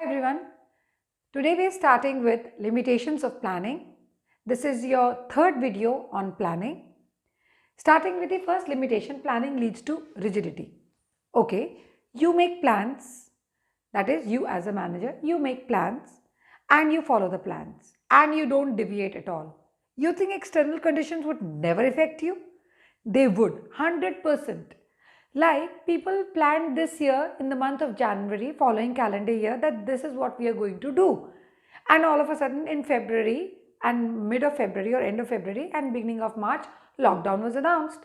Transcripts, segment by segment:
Everyone, today we are starting with limitations of planning. This is your third video on planning. Starting with the first limitation, planning leads to rigidity. Okay, you make plans, that is you as a manager, you make plans and you follow the plans and you don't deviate at all. You think external conditions would never affect you? They would, 100%. Like people planned this year in the month of January, following calendar year, that this is what we are going to do. And all of a sudden in February and mid of February or end of February and beginning of March, lockdown was announced.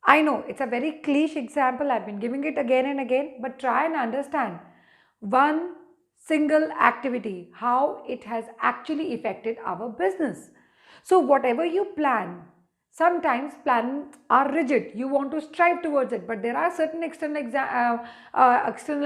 I know it's a very cliche example, I've been giving it again and again, but try and understand one single activity, how it has actually affected our business. So whatever you plan, sometimes plans are rigid, you want to strive towards it, but there are certain external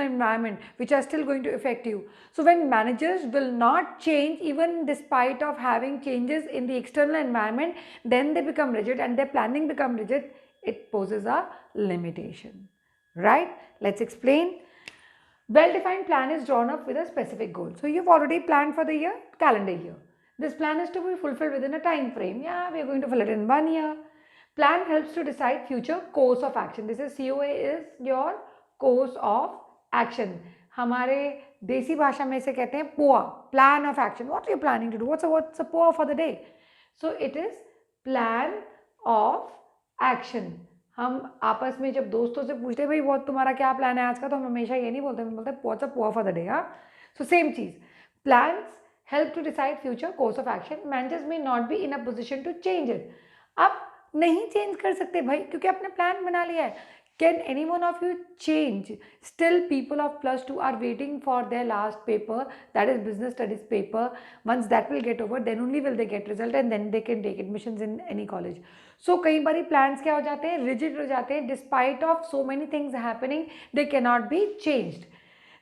environment which are still going to affect you. So when managers will not change even despite of having changes in the external environment, then they become rigid and their planning become rigid. It poses a limitation, right? Let's explain. Well-defined plan is drawn up with a specific goal. So you've already planned for the year, calendar year. This plan is to be fulfilled within a time frame. Yeah, we are going to fill it in 1 year. Plan helps to decide future course of action. This is COA is your course of action. हमारे देसी भाषा में से कहते हैं POA, plan of action. What are you planning to do? What's a POA for the day? So it is plan of action. हम आपस में जब दोस्तों से पूछते हैं भाई बहुत तुम्हारा क्या प्लान है आज का, तो हम हमेशा ये नहीं बोलते, हम बोलते व्हाट्स अ पोआ फॉर द डे. हाँ, सो सेम चीज, plans help to decide future course of action. Managers may not be in a position to change it. आप नहीं चेंज कर सकते भाई, क्योंकि आपने प्लान बना लिया है. Can any one of you change? Still people of +2 are waiting for their last paper, that is business studies paper. Once that will get over, then only will they get result and then they can take admissions in any college. So कई बारी plans क्या हो जाते हैं, rigid हो जाते हैं. Despite of so many things happening, they cannot be changed.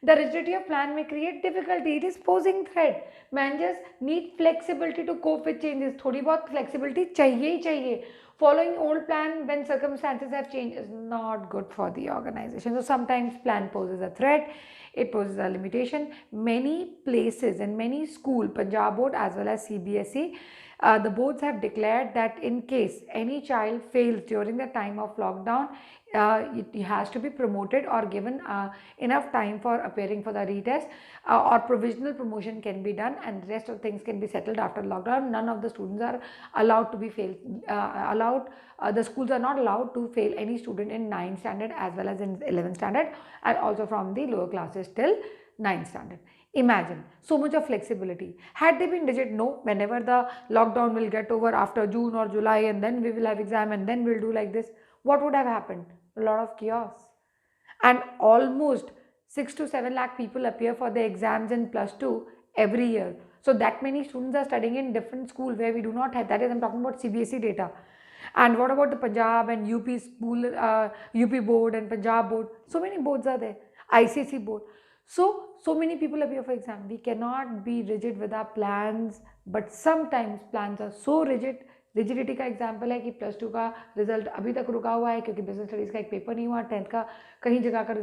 The rigidity of plan may create difficulty. It is posing threat. Managers need flexibility to cope with changes. थोड़ी बहुत flexibility चाहिए ही चाहिए. Following old plan when circumstances have changed is not good for the organization. So sometimes plan poses a threat, it poses a limitation. Many places and many school, Punjab board as well as CBSE, the boards have declared that in case any child fails during the time of lockdown, it has to be promoted or given enough time for appearing for the retest, or provisional promotion can be done and the rest of things can be settled after lockdown. None of the students are allowed to be failed, the schools are not allowed to fail any student in 9th standard as well as in 11th standard, and also from the lower classes till 9th standard. Imagine so much of flexibility. Had they been rigid, no, whenever the lockdown will get over after June or July and then we will have exam and then we'll do like this, what would have happened? A lot of chaos. And almost 6 to 7 lakh people appear for the exams in +2 every year. So that many students are studying in different schools where we do not have, that is, I'm talking about CBSE data. And what about the Punjab and UP school, UP board and Punjab board? So many boards are there, ICC board. So many people appear for exam. We cannot be rigid with our plans, but sometimes plans are so rigid. Rigidity का example है कि +2 का result अभी तक रुका हुआ है क्योंकि बिजनेस स्टडीज़ का एक पेपर नहीं हुआ, 10th का कहीं जगह का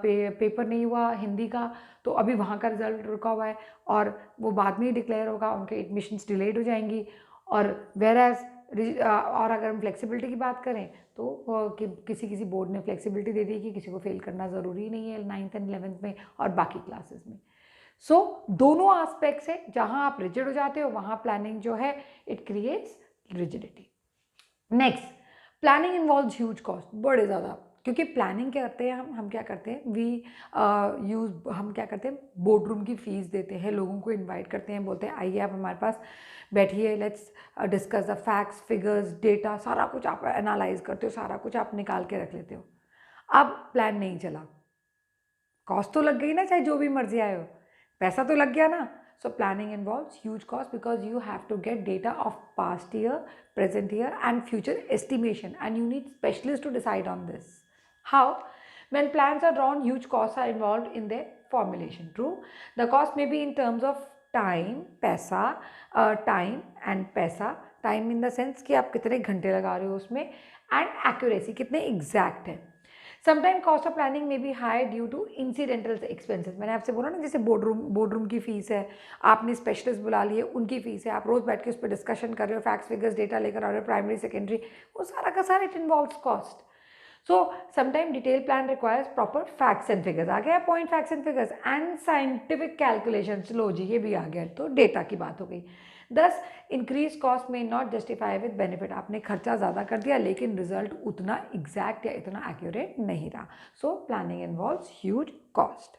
पेपर नहीं हुआ हिंदी का, तो अभी वहाँ का रिजल्ट रुका हुआ है और वो बाद में ही डिक्लेयर होगा, उनके एडमिशन्स डिलेड हो जाएंगी. और वेराज और अगर हम फ्लेक्सिबिलिटी की बात करें तो किसी बोर्ड ने फ्लेक्सिबिलिटी दे दी कि किसी को फेल करना ज़रूरी नहीं है 9th एंड 11th में और बाकी क्लासेस में. सो दोनों एस्पेक्ट्स है, जहां आप रिजिड हो जाते हो वहां प्लानिंग जो है it creates rigidity. Next, planning involves huge cost, बड़े ज़्यादा, क्योंकि प्लानिंग क्या करते हैं हम क्या करते हैं, हम क्या करते हैं, बोर्ड रूम की फीस देते हैं, लोगों को इनवाइट करते हैं, बोलते हैं आइए आप हमारे पास बैठिए, let's discuss the facts, figures, data, सारा कुछ आप एनालाइज करते हो, सारा कुछ आप निकाल के रख लेते हो. अब प्लान नहीं चला, कॉस्ट तो लग गई ना, चाहे जो भी मर्जी आए हो, पैसा तो लग गया ना. So planning involves huge cost because you have to get data of past year, present year and future estimation, and you need specialists to decide on this. How? When plans are drawn, huge costs are involved in their formulation. True. The cost may be in terms of time, पैसा, time and पैसा. Time in the sense कि आप कितने घंटे लगा रहे हो उसमें, and accuracy कितने exact है. समटाइम कॉस्ट ऑफ प्लानिंग में be high due to incidental expenses. मैंने आपसे बोला ना, जैसे बोर्ड रूम की फीस है, आपने स्पेशलिस्ट बुला लिए, उनकी फीस है, आप रोज बैठ के उस पर डिस्कशन कर रहे हो, फैक्ट्स फिगर्स डेटा लेकर आ रहे हो, प्राइमरी सेकेंडरी, वो सारा का सारा it involves cost. So sometimes detailed plan requires proper facts and figures। आ गया point, facts and figures and scientific calculations. लो जी, ये भी आ गया, तो डेटा की बात हो गई। दस इंक्रीज कॉस्ट में नॉट जस्टिफाई विद बेनिफिट। आपने खर्चा ज़्यादा कर दिया लेकिन रिजल्ट उतना एग्जैक्ट या इतना एक्यूरेट नहीं रहा। So planning involves huge cost.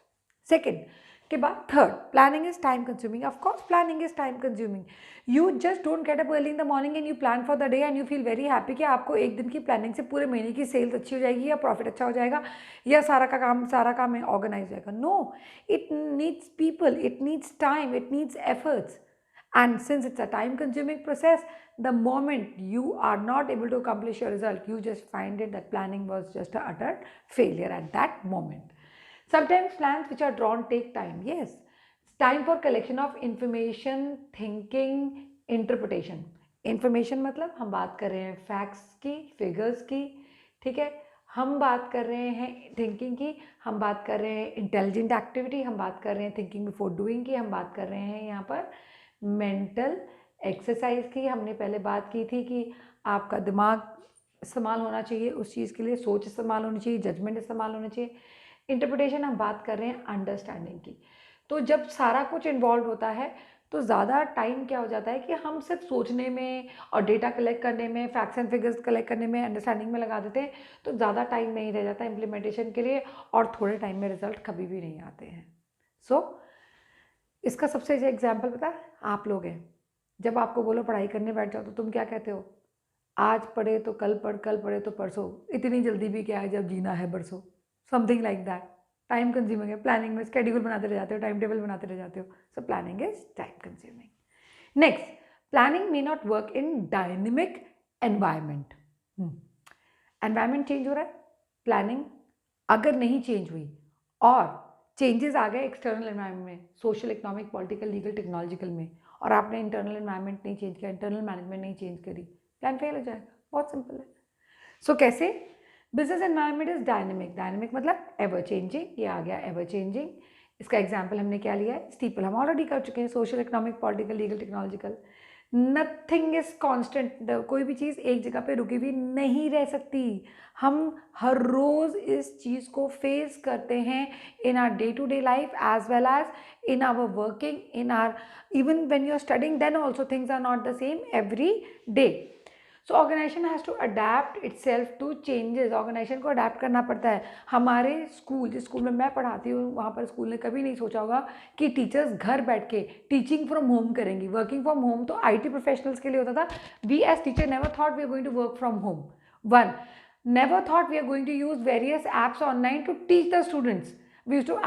Second के बाद third, planning is time consuming. Of course planning is time consuming. You just don't get up early in the morning and you plan for the day and you feel very happy कि आपको एक दिन की planning से पूरे महीने की sales अच्छी हो जाएगी या प्रॉफिट अच्छा हो जाएगा या सारा काम ऑर्गेनाइज हो जाएगा। No, it needs people, it needs time, it needs efforts, and since it's a time consuming process, the moment you are not able to accomplish your result, you just find it that planning was just a utter failure at that moment. Sometimes plans which are drawn take time. Yes, time for collection of information, thinking, interpretation. Information मतलब हम बात कर रहे हैं facts की, figures की, ठीक है। हम बात कर रहे हैं थिंकिंग की, हम बात कर रहे हैं इंटेलिजेंट एक्टिविटी, हम बात कर रहे हैं थिंकिंग बिफोर डूइंग की, हम बात कर रहे हैं यहाँ पर मेंटल एक्सरसाइज की। हमने पहले बात की थी कि आपका दिमाग इस्तेमाल होना चाहिए उस चीज़ के लिए, सोच इस्तेमाल होनी चाहिए, जजमेंट इस्तेमाल होना चाहिए। इंटरप्रिटेशन हम बात कर रहे हैं अंडरस्टैंडिंग की। तो जब सारा कुछ इन्वॉल्व होता है तो ज़्यादा टाइम क्या हो जाता है कि हम सिर्फ सोचने में और डेटा कलेक्ट करने में, फैक्ट्स एंड फिगर्स कलेक्ट करने में, अंडरस्टैंडिंग में लगा देते हैं, तो ज़्यादा टाइम नहीं रह जाता इम्प्लीमेंटेशन के लिए और थोड़े टाइम में रिजल्ट कभी भी नहीं आते हैं। सो इसका सबसे अच्छा एग्जाम्पल पता है आप लोग हैं। जब आपको बोलो पढ़ाई करने बैठ जाओ तो तुम क्या कहते हो? आज पढ़े तो कल पढ़, कल पढ़े तो परसों, इतनी जल्दी भी क्या है जब जीना है बरसों, something like that. Time consuming है। प्लानिंग में स्केड्यूल बनाते रह जाते हो, टाइम टेबल बनाते रह जाते हो। So planning is time consuming. Next, planning may not work in dynamic environment. Environment change हो रहा है, प्लानिंग अगर नहीं चेंज हुई और चेंजेस आ गए एक्सटर्नल एनवायरनमेंट में, social, economic, political, legal, technological में, और आपने इंटरनल एनवायरनमेंट नहीं चेंज किया, इंटरनल मैनेजमेंट नहीं चेंज करी, प्लान फेल हो जाएगा। बहुत सिंपल है। सो कैसे? Business environment is dynamic. Dynamic मतलब एवर चेंजिंग। ये आ गया एवर चेंजिंग। इसका एग्जाम्पल हमने क्या लिया है? स्टीपल हम ऑलरेडी कर चुके हैं। Social, economic, political, legal, technological. Nothing is constant. कोई भी चीज़ एक जगह पे रुकी हुई नहीं रह सकती। हम हर रोज़ इस चीज़ को फेस करते हैं in our day-to-day life as well as in our working, in our, even when you're studying, then also things are not the same every day. So organization has to adapt itself to changes। organization को adapt करना पड़ता है। हमारे school, जिस school में मैं पढ़ाती हूँ, वहाँ पर स्कूल ने कभी नहीं सोचा होगा कि टीचर्स घर बैठ के टीचिंग फ्रॉम होम करेंगी। वर्किंग फ्रॉम होम तो IT प्रोफेशनल्स के लिए होता था। We as teacher never thought we are going to work from home. One, never thought we are going to use various apps online to teach the students.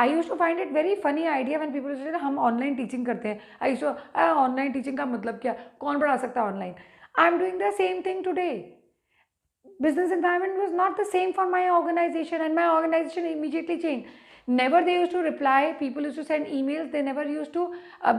I used to find it very funny idea when people say हम online teaching करते हैं। I used to online teaching का मतलब क्या, कौन पढ़ा सकता है online? I am doing the same thing today. Business environment was not the same for my organization and my organization immediately changed. Never they used to reply, people used to send emails, they never used to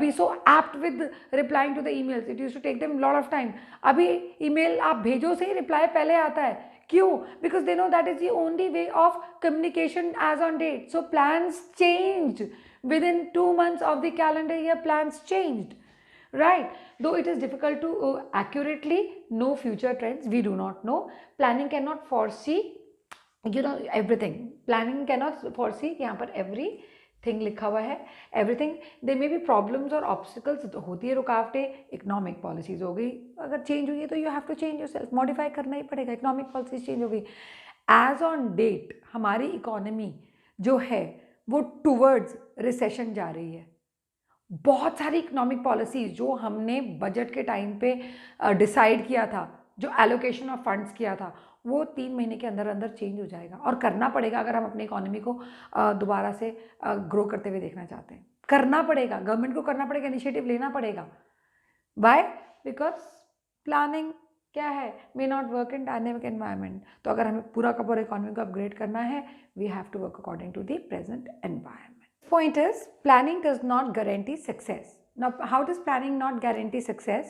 be so apt with replying to the emails. It used to take them a lot of time. अभी email आप भेजो से ही reply पहले आता है। क्यों? Because they know that is the only way of communication as on date. So plans changed. Within 2 months of the calendar year, plans changed. Right? Though it is difficult to accurately know future trends, we do not know. Planning cannot foresee, everything. Planning cannot foresee, यहाँ पर everything लिखा हुआ है, everything. There may be problems और obstacles, तो होती है रुकावटें। इकोनॉमिक पॉलिसीज हो गई, अगर चेंज हुई है तो you have to change yourself, modify करना ही पड़ेगा। इकोनॉमिक पॉलिसीज चेंज हो गई। एज ऑन डेट हमारी इकोनॉमी जो है वो टूवर्ड्स रिसेशन जा रही है। बहुत सारी इकोनॉमिक पॉलिसीज जो हमने बजट के टाइम पे डिसाइड किया था, जो एलोकेशन ऑफ फंड्स किया था, वो 3 महीने के अंदर अंदर चेंज हो जाएगा। और करना पड़ेगा अगर हम अपनी इकोनॉमी को दोबारा से ग्रो करते हुए देखना चाहते हैं। करना पड़ेगा, गवर्नमेंट को करना पड़ेगा, इनिशिएटिव लेना पड़ेगा। वाई? बिकॉज प्लानिंग क्या है? May not work in dynamic environment. तो अगर हमें पूरा का पूरा इकोनॉमी को अपग्रेड करना है, we have to work according to the present environment. Point is, planning does not guarantee success. Now, how does planning not guarantee success?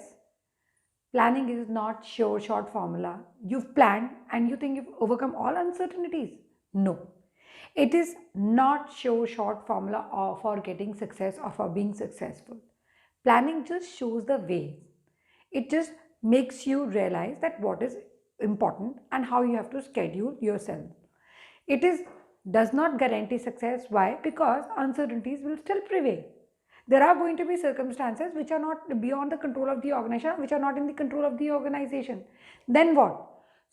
Planning is not sure shot formula. You've planned and you think you've overcome all uncertainties. No. It is not short formula for getting success or for being successful. Planning just shows the way. It just makes you realize that what is important and how you have to schedule yourself. It is does not guarantee success. Why? Because uncertainties will still prevail. There are going to be circumstances which are not beyond the control of the organization, which are not in the control of the organization. Then what?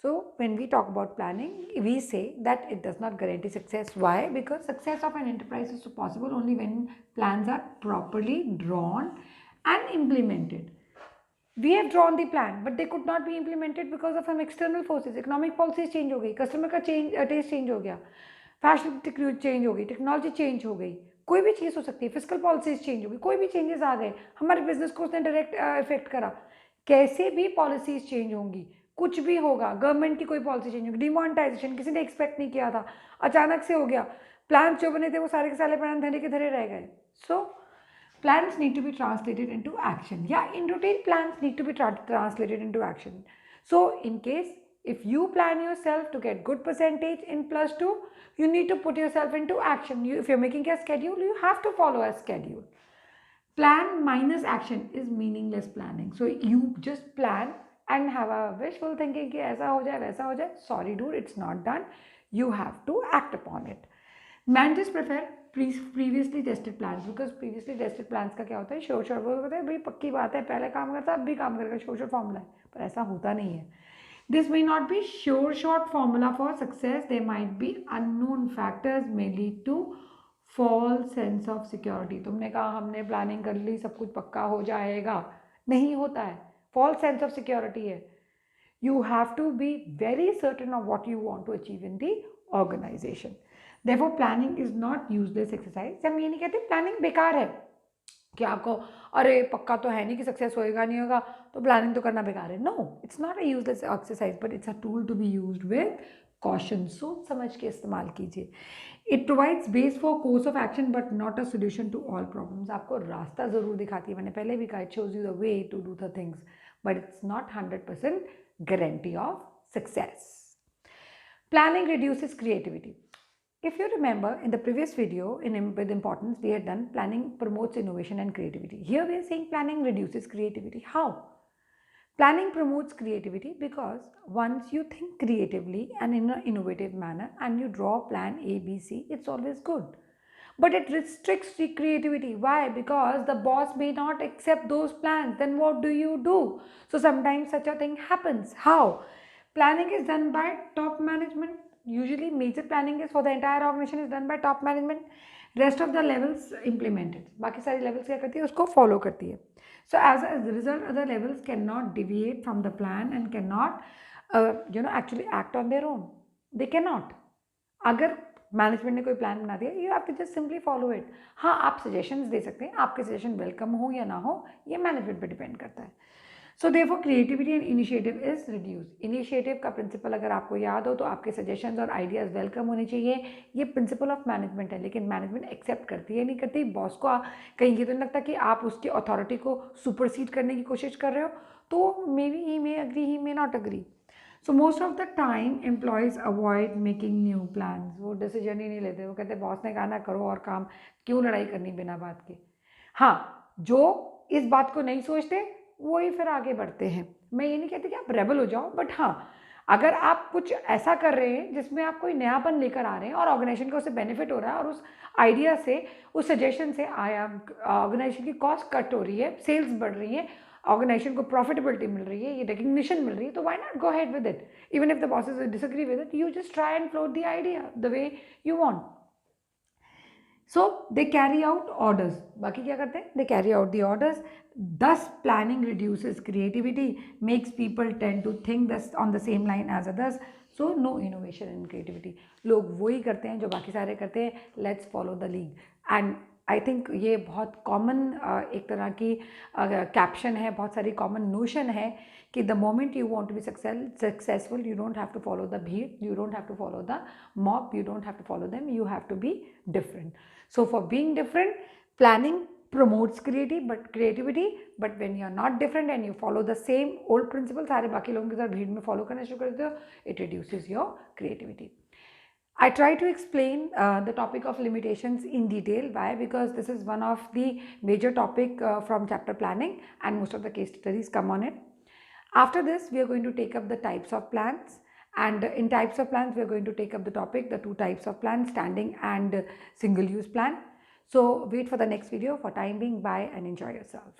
So when we talk about planning, we say that it does not guarantee success. Why? Because success of an enterprise is possible only when plans are properly drawn and implemented. We have drawn the plan, but they could not be implemented because of some external forces. Economic policies change हो गई, customer का taste change हो गया, fashion change हो गई, technology change हो गई, कोई भी चीज़ हो सकती है, फिजिकल पॉलिसीज चेंज हो गई, कोई भी चेंजेस आ गए, हमारे बिजनेस को उसने डायरेक्ट इफेक्ट करा. कैसे भी पॉलिसीज चेंज होंगी, कुछ भी होगा, गवर्नमेंट की कोई पॉलिसी चेंज होगी, डिमोनेटाइजेशन किसी ने एक्सपेक्ट नहीं किया था, अचानक से हो गया, प्लान जो बने थे वो सारे के सारे प्लान धरे के धरे रह गए. सो plans need to be translated into action. Yeah, in routine plans need to be translated into action. So in case if you plan yourself to get good percentage in +2, you need to put yourself into action. If you're making a schedule, you have to follow a schedule. Plan minus action is meaningless planning. So you just plan and have a wishful thinking कि ऐसा हो जाए वैसा हो जाए. Sorry dude, it's not done. You have to act upon it. Managers prefer previously tested plans because previously tested plans का क्या होता है, शोर शोर वो होता है, भाई पक्की बात है, पहले काम करता अब भी काम करेगा, शोर शोर फॉर्मूला है, पर ऐसा होता नहीं है. This may not be sure short formula for success. There might be unknown factors may lead to false sense of security. तुमने कहा हमने प्लानिंग कर ली, सब कुछ पक्का हो जाएगा, नहीं होता है. False sense of security है. You have to be very certain of what you want to achieve in the organization. Therefore, planning is not useless exercise. हम ये नहीं कहते प्लानिंग बेकार है कि आपको अरे पक्का तो है नहीं कि सक्सेस होएगा नहीं होगा तो प्लानिंग तो करना बेकार है. No, it's not a useless exercise but it's a tool to be used with caution. सोच समझ के इस्तेमाल कीजिए. It provides base for course of action but not a solution to all problems. आपको रास्ता ज़रूर दिखाती है, मैंने पहले भी कहा, it shows you the way to do the things but it's not 100% guarantee of success. Planning reduces creativity. If you remember in the previous video with importance we had done planning promotes innovation and creativity. Here we are saying planning reduces creativity. How? Planning promotes creativity because once you think creatively and in an innovative manner and you draw plan A, B, C, it's always good. But it restricts the creativity. Why? Because the boss may not accept those plans. Then what do? So sometimes such a thing happens. How? Planning is done by top management. Usually major planning is for the entire organization is done by top management. Rest of the levels implemented. बाकी सारी levels क्या करती है, उसको follow करती है. So as a result, other levels cannot deviate from the plan and cannot actually act on their own. They cannot. अगर management ने कोई प्लान बना दिया, you have to just simply follow it. हाँ, आप सजेशंस दे सकते हैं, आपके सजेशन वेलकम हो या ना हो ये मैनेजमेंट पे डिपेंड करता है. So therefore creativity and initiative is reduce. Initiative का प्रिंसिपल अगर आपको याद हो तो आपके सजेशंस और आइडियाज़ वेलकम होने चाहिए. ये प्रिंसिपल ऑफ मैनेजमेंट है, लेकिन मैनेजमेंट एक्सेप्ट करती है नहीं करती. बॉस को कहीं ये तो नहीं लगता कि आप उसकी अथॉरिटी को सुपरसीड करने की कोशिश कर रहे हो, तो may be he may agree, he may not agree. So most of the time employees avoid making new plans. वो डिसीजन ही नहीं लेते, वो कहते बॉस ने कहा ना करो और काम, क्यों लड़ाई करनी बिना बात के. हाँ, जो इस बात को नहीं सोचते वही फिर आगे बढ़ते हैं. मैं ये नहीं कहती कि आप रेबल हो जाओ, बट हाँ, अगर आप कुछ ऐसा कर रहे हैं जिसमें आप कोई नयापन लेकर आ रहे हैं और ऑर्गेनाइजेशन को उससे बेनिफिट हो रहा है और उस आइडिया से, उस सजेशन से ऑर्गेनाइजेशन की कॉस्ट कट हो रही है, सेल्स बढ़ रही है, ऑर्गेनाइजेशन को प्रॉफिटेबिलिटी मिल रही है, ये रिकग्निशन मिल रही है, तो why not go ahead with it. Even if the bosses disagree with it, you just try and float the idea the way you want. So they carry out orders. बाकी क्या करते हैं, they carry out the orders. Thus planning reduces creativity, makes people tend to think this on the same line as others. So no innovation and creativity. लोग वही करते हैं जो बाकी सारे करते हैं. Let's follow the lead. And I think ये बहुत कॉमन एक तरह की कैप्शन है, बहुत सारी कॉमन नोशन है कि the moment you want to be successful you don't have to follow the भीड़, you don't have to follow the mob, you don't have to follow them, you have to be different. So for being different, planning promotes creativity, but when you are not different and you follow the same old principles, सारे बाकी लोगों के साथ भीड़ में follow करना शुरू कर देते हो, it reduces your creativity. I try to explain the topic of limitations in detail. Why? Because this is one of the major topic from chapter planning, and most of the case studies come on it. After this, we are going to take up the types of plans, and in types of plans, we are going to take up the topic, the two types of plans, standing and single use plan. So wait for the next video. For time being, bye and enjoy yourself.